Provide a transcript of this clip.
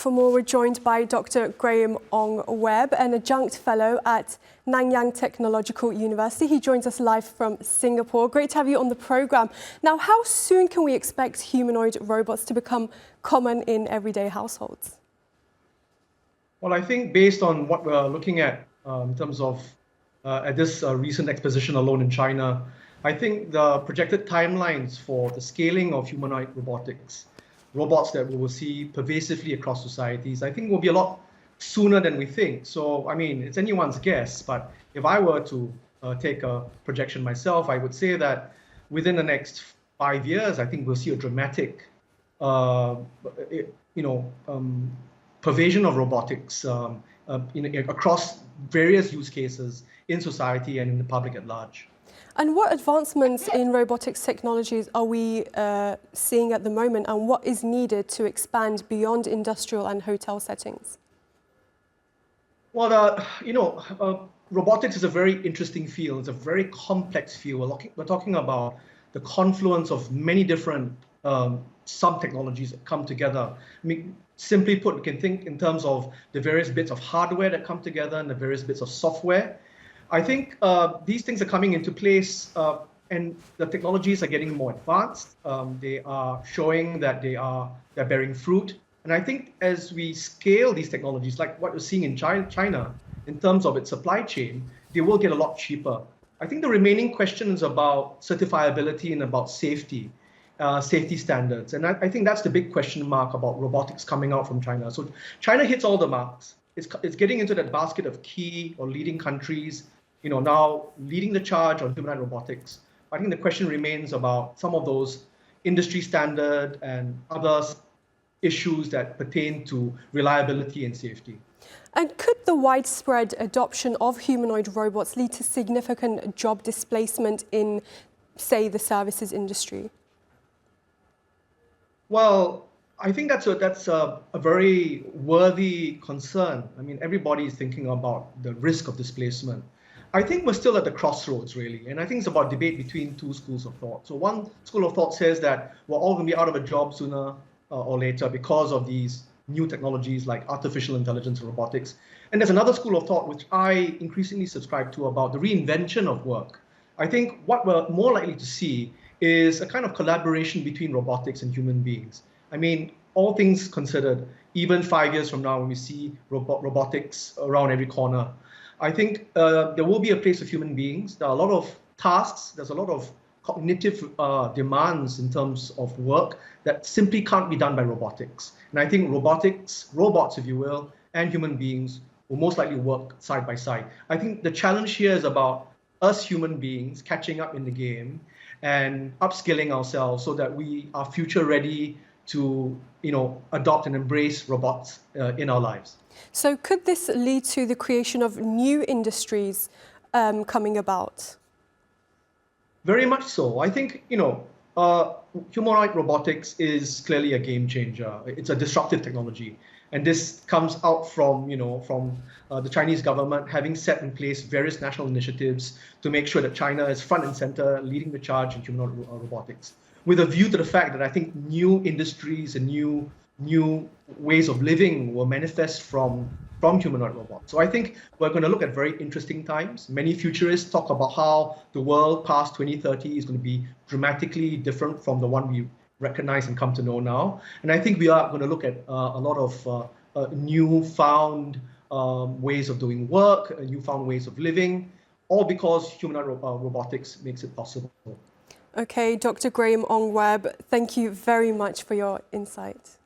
for more. We're joined by Dr. Graham Ong-Webb, an adjunct fellow at Nanyang Technological University. He joins us live from Singapore. Great to have you on the programme. Now, how soon can we expect humanoid robots to become common in everyday households? Well, I think based on what we're looking at in terms of at this recent exposition alone in China, I think the projected timelines for the scaling of humanoid robots that we will see pervasively across societies, I think will be a lot sooner than we think. So, I mean, it's anyone's guess, but if I were to take a projection myself, I would say that within the next 5 years, I think we'll see a dramatic, pervasion of robotics across various use cases in society and in the public at large. And what advancements in robotics technologies are we seeing at the moment, and what is needed to expand beyond industrial and hotel settings? Well, robotics is a very interesting field. It's a very complex field. We're talking about the confluence of many different sub-technologies that come together. I mean, simply put, we can think in terms of the various bits of hardware that come together and the various bits of software. I think these things are coming into place and the technologies are getting more advanced. They are showing that they're bearing fruit. And I think as we scale these technologies, like what we're seeing in China, in terms of its supply chain, they will get a lot cheaper. I think the remaining question is about certifiability and about safety standards. And I think that's the big question mark about robotics coming out from China. So China hits all the marks. It's getting into that basket of key or leading countries, now leading the charge on humanoid robotics. I think the question remains about some of those industry standard and other issues that pertain to reliability and safety. And could the widespread adoption of humanoid robots lead to significant job displacement in, say, the services industry? Well, I think that's a very worthy concern. I mean, everybody is thinking about the risk of displacement. I think we're still at the crossroads, really. And I think it's about debate between two schools of thought. So one school of thought says that we're all going to be out of a job sooner or later because of these new technologies like artificial intelligence and robotics. And there's another school of thought which I increasingly subscribe to about the reinvention of work. I think what we're more likely to see is a kind of collaboration between robotics and human beings. I mean, all things considered, even 5 years from now when we see robotics around every corner, I think there will be a place for human beings. There are a lot of tasks, there's a lot of cognitive demands in terms of work that simply can't be done by robotics. And I think robots, if you will, and human beings will most likely work side by side. I think the challenge here is about us human beings catching up in the game and upskilling ourselves so that we are future ready to adopt and embrace robots in our lives. So could this lead to the creation of new industries coming about? Very much so. I think, humanoid robotics is clearly a game changer. It's a disruptive technology. And this comes out from the Chinese government having set in place various national initiatives to make sure that China is front and center, leading the charge in humanoid robotics, with a view to the fact that I think new industries and new ways of living will manifest from humanoid robots. So I think we're going to look at very interesting times. Many futurists talk about how the world past 2030 is going to be dramatically different from the one we recognize and come to know now. And I think we are going to look at a lot of newfound ways of doing work, newfound ways of living, all because humanoid robotics makes it possible. Okay, Dr. Graham Ong-Webb, thank you very much for your insight.